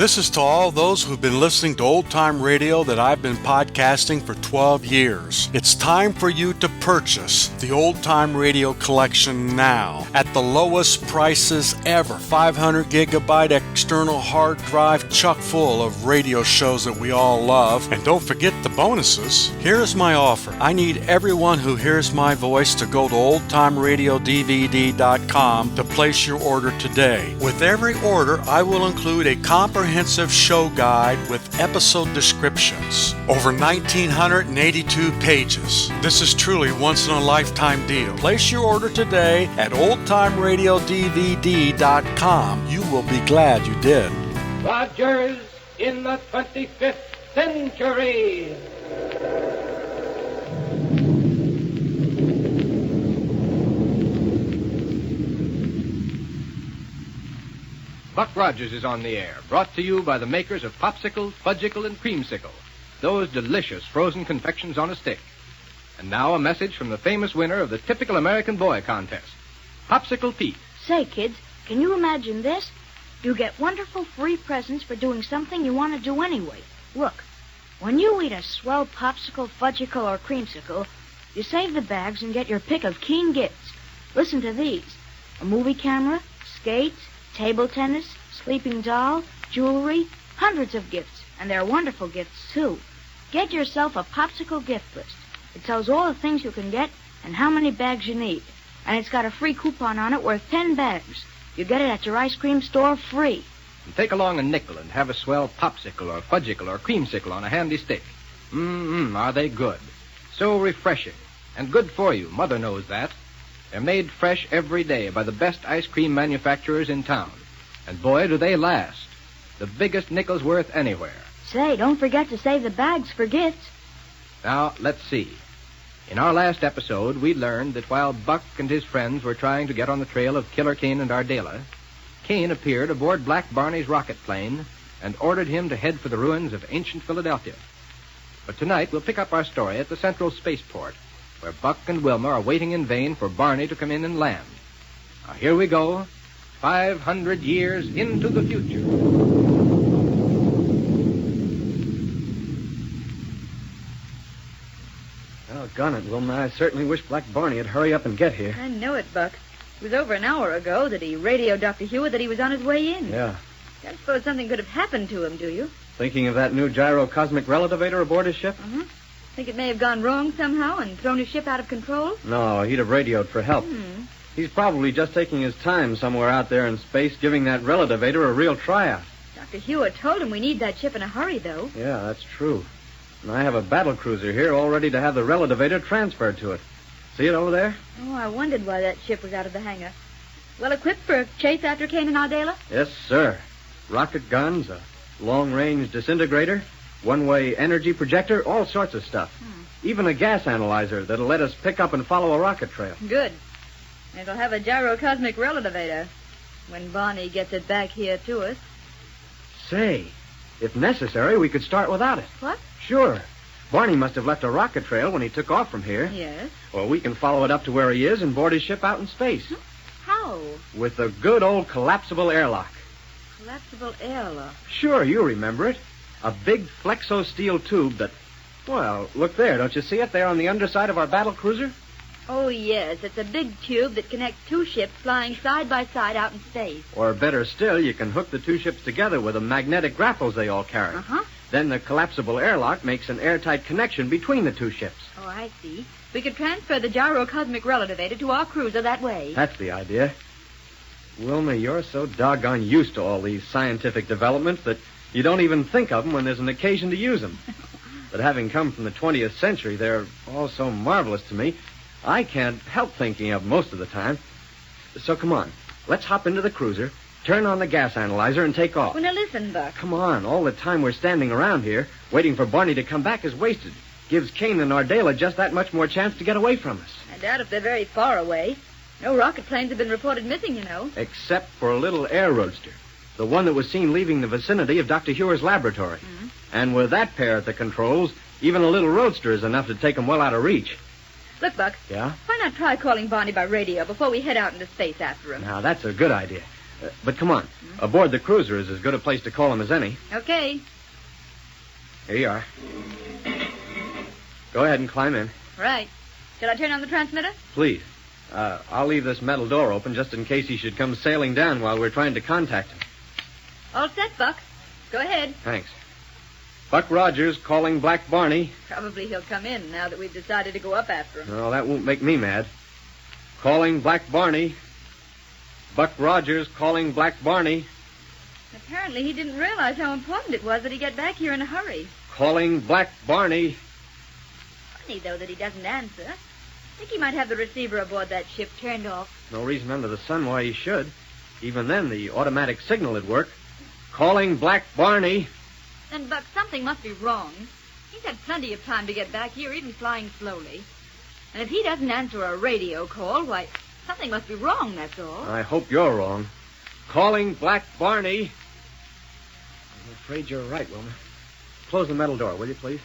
This is to all those who've been listening to Old Time Radio that I've been podcasting for 12 years. It's time for you to purchase the Old Time Radio collection now at the lowest prices ever. 500 gigabyte external hard drive chock full of radio shows that we all love. And don't forget the bonuses. Here's my offer. I need everyone who hears my voice to go to oldtimeradiodvd.com to place your order today. With every order, I will include a comprehensive show guide with episode descriptions. Over 1,982 pages. This is truly once-in-a-lifetime deal. Place your order today at oldtimeradiodvd.com. You will be glad you did. Rogers in the 25th century. Buck Rogers is on the air, brought to you by the makers of Popsicle, Fudgicle, and Creamsicle, those delicious frozen confections on a stick. And now a message from the famous winner of the Typical American Boy contest, Popsicle Pete. Say, kids, can you imagine this? You get wonderful free presents for doing something you want to do anyway. Look, when you eat a swell Popsicle, Fudgicle, or Creamsicle, you save the bags and get your pick of keen gifts. Listen to these: a movie camera, skates, table tennis, sleeping doll, jewelry, hundreds of gifts, and they're wonderful gifts, too. Get yourself a Popsicle gift list. It tells all the things you can get and how many bags you need. And it's got a free coupon on it worth 10 bags. You get it at your ice cream store free. And take along a nickel and have a swell Popsicle or Fudgicle or Creamsicle on a handy stick. Are they good? So refreshing. And good for you. Mother knows that. They're made fresh every day by the best ice cream manufacturers in town. And boy, do they last. The biggest nickels worth anywhere. Say, don't forget to save the bags for gifts. Now, let's see. In our last episode, we learned that while Buck and his friends were trying to get on the trail of Killer Kane and Ardela, Kane appeared aboard Black Barney's rocket plane and ordered him to head for the ruins of ancient Philadelphia. But tonight, we'll pick up our story at the Central Spaceport, where Buck and Wilma are waiting in vain for Barney to come in and land. Now, here we go, 500 years into the future. Doggone it, Wilma. I certainly wish Black Barney would hurry up and get here. I know it, Buck. It was over an hour ago that he radioed Dr. Hewitt that he was on his way in. Yeah. Don't suppose something could have happened to him, do you? Thinking of that new gyrocosmic relativator aboard his ship? Uh-huh. Think it may have gone wrong somehow and thrown his ship out of control? No, he'd have radioed for help. He's probably just taking his time somewhere out there in space, giving that relativator a real tryout. Dr. Hewitt told him we need that ship in a hurry, though. Yeah, that's true. And I have a battle cruiser here all ready to have the relativator transferred to it. See it over there? Oh, I wondered why that ship was out of the hangar. Well equipped for a chase after Kane and Ardela? Yes, sir. Rocket guns, a long-range disintegrator, one-way energy projector, all sorts of stuff. Even a gas analyzer that'll let us pick up and follow a rocket trail. Good. It'll have a gyrocosmic relativator when Barney gets it back here to us. Say, if necessary, we could start without it. What? Sure. Barney must have left a rocket trail when he took off from here. Yes. Well, we can follow it up to where he is and board his ship out in space. How? With a good old collapsible airlock. Collapsible airlock. Sure, you remember it. A big flexo steel tube that... Well, look there. Don't you see it there on the underside of our battle cruiser? Oh, yes. It's a big tube that connects two ships flying side by side out in space. Or better still, you can hook the two ships together with the magnetic grapples they all carry. Uh-huh. Then the collapsible airlock makes an airtight connection between the two ships. Oh, I see. We could transfer the gyrocosmic relativator to our cruiser that way. That's the idea. Wilma, you're so doggone used to all these scientific developments that you don't even think of them when there's an occasion to use them. But having come from the 20th century, they're all so marvelous to me, I can't help thinking of most of the time. So come on, let's hop into the cruiser, turn on the gas analyzer, and take off. Well, now listen, Buck. Come on, all the time we're standing around here, waiting for Barney to come back is wasted. Gives Kane and Ardela just that much more chance to get away from us. I doubt if they're very far away. No rocket planes have been reported missing, you know. Except for a little air roadster. The one that was seen leaving the vicinity of Dr. Hewer's laboratory. Mm-hmm. And with that pair at the controls, even a little roadster is enough to take them well out of reach. Look, Buck. Yeah? Why not try calling Barney by radio before we head out into space after him? Now, that's a good idea. But come on. Aboard the cruiser is as good a place to call him as any. Okay. Here you are. Go ahead and climb in. Right. Shall I turn on the transmitter? Please. I'll leave this metal door open just in case he should come sailing down while we're trying to contact him. All set, Buck. Go ahead. Thanks. Buck Rogers calling Black Barney. Probably he'll come in now that we've decided to go up after him. No, that won't make me mad. Calling Black Barney. Buck Rogers calling Black Barney. Apparently he didn't realize how important it was that he get back here in a hurry. Calling Black Barney. Funny, though, that he doesn't answer. I think he might have the receiver aboard that ship turned off. No reason under the sun why he should. Even then, the automatic signal would work. Calling Black Barney. Then, Buck, something must be wrong. He's had plenty of time to get back here, even flying slowly. And if he doesn't answer a radio call, why, something must be wrong, that's all. I hope you're wrong. Calling Black Barney. I'm afraid you're right, Wilma. Close the metal door, will you, please?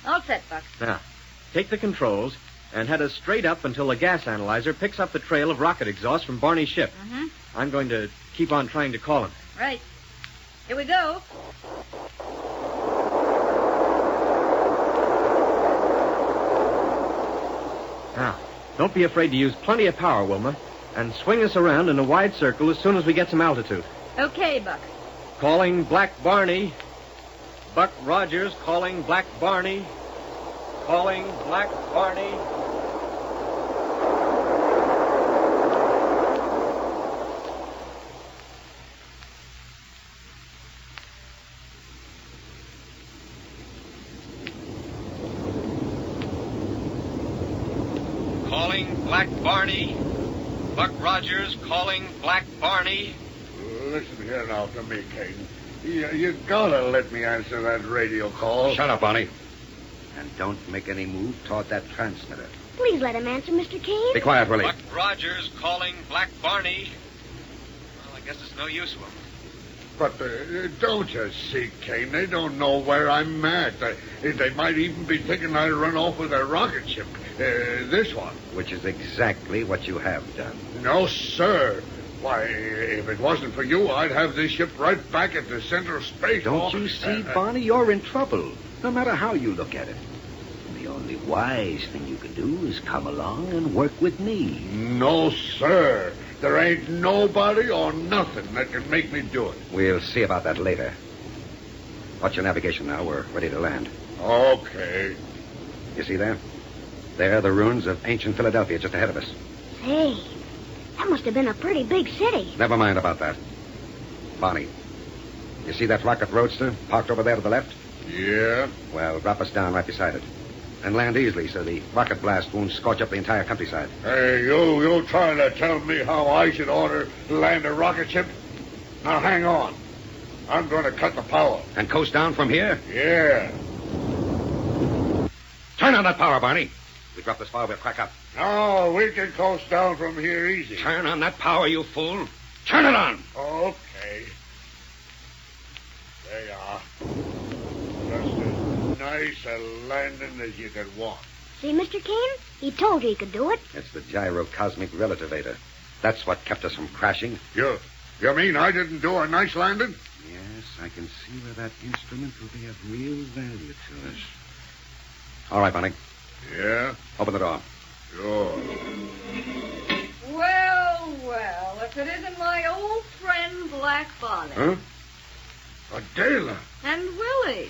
All set, Buck. Now, take the controls and head us straight up until the gas analyzer picks up the trail of rocket exhaust from Barney's ship. Mm-hmm. I'm going to keep on trying to call him. Right. Here we go. Now, don't be afraid to use plenty of power, Wilma, and swing us around in a wide circle as soon as we get some altitude. Okay, Buck. Calling Black Barney. Buck Rogers calling Black Barney. Calling Black Barney. Calling Black Barney. Buck Rogers calling Black Barney. Listen here now to me, Kane. You gotta let me answer that radio call. Shut up, Barney. And don't make any move toward that transmitter. Please let him answer, Mr. Kane. Be quiet, Willie. Buck Rogers calling Black Barney. Well, I guess it's no use, Wilma. But don't you see, Kane? They don't know where I'm at. They might even be thinking I run off with a rocket ship. This one. Which is exactly what you have done. No, sir. Why, if it wasn't for you, I'd have this ship right back at the center of space. Don't you see, Barney? You're in trouble, no matter how you look at it. The only wise thing you can do is come along and work with me. No, sir. There ain't nobody or nothing that can make me do it. We'll see about that later. What's your navigation now? We're ready to land. Okay. You see there? There are the ruins of ancient Philadelphia just ahead of us. Hey, that must have been a pretty big city. Never mind about that. Barney, you see that rocket roadster parked over there to the left? Yeah? Well, drop us down right beside it. And land easily so the rocket blast won't scorch up the entire countryside. Hey, you trying to tell me how I should order to land a rocket ship? Now, hang on. I'm going to cut the power. And coast down from here? Yeah. Turn on that power, Barney. We drop this far, we'll crack up. No, we can coast down from here easy. Turn on that power, you fool. Turn it on. Okay. There you are. Just as nice a landing as you could want. See, Mr. Kane? He told you he could do it. It's the gyrocosmic relativator. That's what kept us from crashing. You mean I didn't do a nice landing? Yes, I can see where that instrument will be of real value to us. All right, Barney. Yeah? Open the door. Sure. Well, if it isn't my old friend Black Barney. Huh? Adela. And Willie.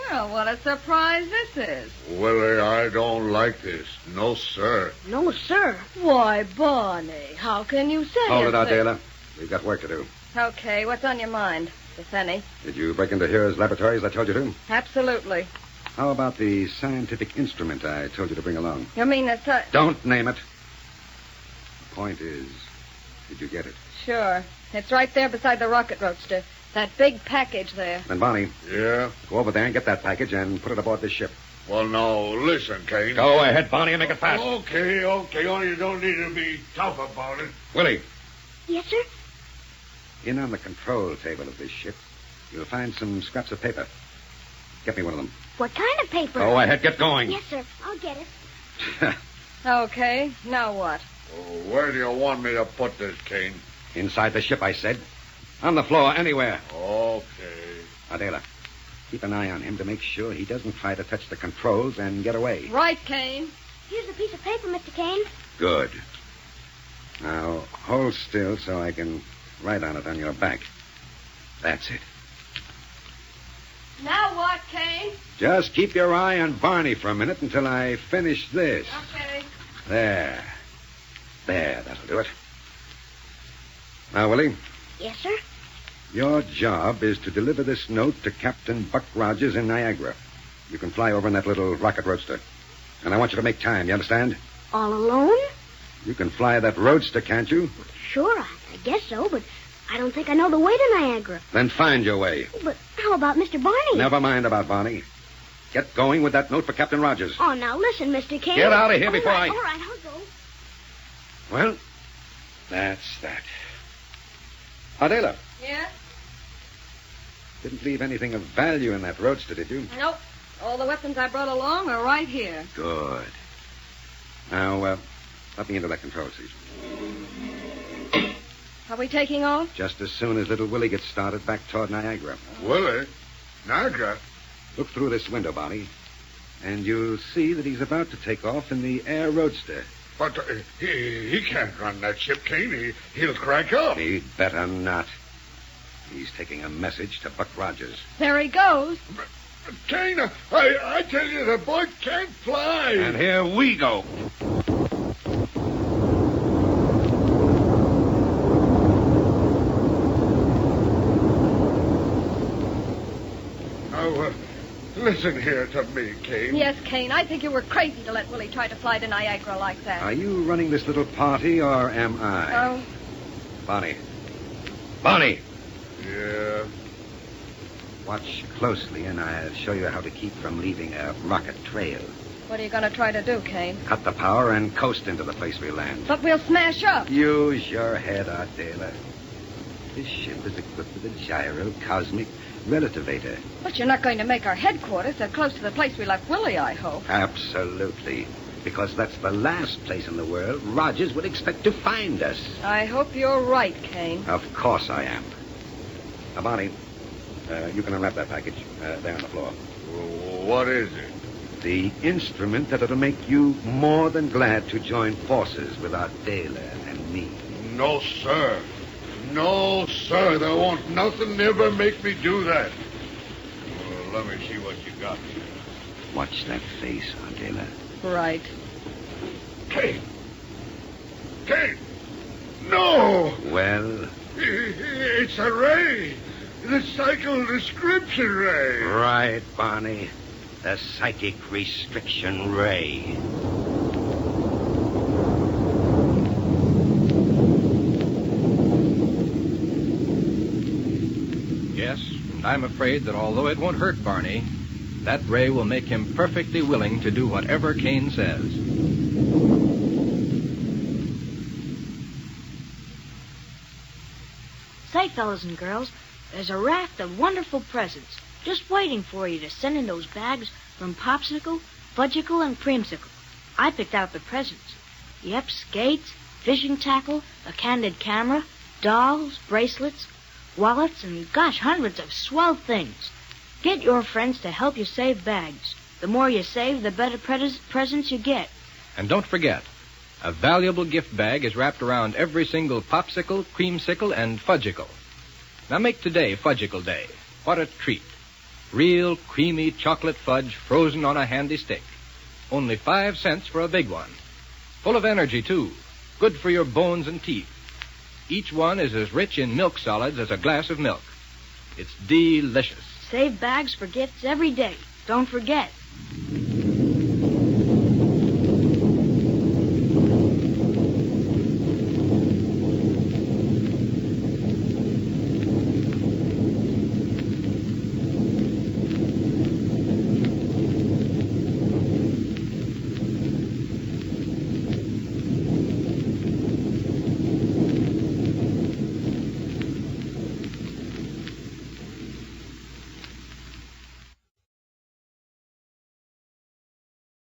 Well, what a surprise this is. Willie, I don't like this. No, sir. No, sir. Why, Barney, how can you say Hold a it out, thing- Dela. We've got work to do. Okay, what's on your mind, if any? Did you break into Hear's laboratories I told you to? Absolutely. How about the scientific instrument I told you to bring along? You mean the Don't name it. The point is, did you get it? Sure. It's right there beside the rocket roadster. That big package there. Then, Barney, Yeah? go over there and get that package and put it aboard this ship. Well, now, listen, Kane. Go ahead, Barney, and make it fast. Okay. Only you don't need to be tough about it. Willie, Yes, sir? in on the control table of this ship, you'll find some scraps of paper. Get me one of them. What kind of paper? Go ahead, get going. Yes, sir. I'll get it. Okay, now what? Where do you want me to put this, Kane? Inside the ship, I said. On the floor, anywhere. Okay. Adela, keep an eye on him to make sure he doesn't try to touch the controls and get away. Right, Kane. Here's a piece of paper, Mr. Kane. Good. Now, hold still so I can write on it on your back. That's it. Now what, Kane? Just keep your eye on Barney for a minute until I finish this. Okay. There, that'll do it. Now, Willie, Yes, sir. your job is to deliver this note to Captain Buck Rogers in Niagara. You can fly over in that little rocket roadster. And I want you to make time, you understand? All alone? You can fly that roadster, can't you? Sure, I guess so, but I don't think I know the way to Niagara. Then find your way. But how about Mr. Barney? Never mind about Barney. Get going with that note for Captain Rogers. Oh, now listen, Mr. Kane. Get out of here All before right, I... All right, I'll go. Well, that's that. Adela, Yeah? didn't leave anything of value in that roadster, did you? Nope. All the weapons I brought along are right here. Good. Now, let me into that control seat. Are we taking off? Just as soon as little Willie gets started back toward Niagara. Willie? Niagara? Look through this window, Barney, and you'll see that he's about to take off in the air roadster. But he can't run that ship, Kane. He'll crack up. He'd better not. He's taking a message to Buck Rogers. There he goes. But Kane, I tell you, the boy can't fly. And here we go. Now, listen here to me, Kane. Yes, Kane, I think you were crazy to let Willie try to fly to Niagara like that. Are you running this little party, or am I? Oh, Barney. Barney! Yeah. Watch closely, and I'll show you how to keep from leaving a rocket trail. what are you going to try to do, Kane? Cut the power and coast into the place we land. But we'll smash up. Use your head, Adela. This ship is equipped with a gyro cosmic relativator. But you're not going to make our headquarters so close to the place we left Willie, I hope. Absolutely. Because that's the last place in the world Rogers would expect to find us. I hope you're right, Kane. Of course I am. Now, Barney, you can unwrap that package there on the floor. What is it? The instrument that'll make you more than glad to join forces with Adela and me. No, sir. No, sir. There won't nothing ever make me do that. Well, let me see what you got here. Watch that face, Adela. Right. Kate! Kate! No! Well? It's a ray. The cycle description ray. Right, Barney. The psychic restriction ray. Yes, and I'm afraid that although it won't hurt Barney, that ray will make him perfectly willing to do whatever Kane says. Say, fellas and girls, there's a raft of wonderful presents just waiting for you to send in those bags from Popsicle, Fudgicle, and Creamsicle. I picked out the presents. Yep, skates, fishing tackle, a candid camera, dolls, bracelets, wallets, and gosh, hundreds of swell things. Get your friends to help you save bags. The more you save, the better presents you get. And don't forget, a valuable gift bag is wrapped around every single Popsicle, Creamsicle, and Fudgicle. Now make today Fudgicle Day. What a treat. Real creamy chocolate fudge frozen on a handy stick. Only 5 cents for a big one. Full of energy, too. Good for your bones and teeth. Each one is as rich in milk solids as a glass of milk. It's delicious. Save bags for gifts every day. Don't forget.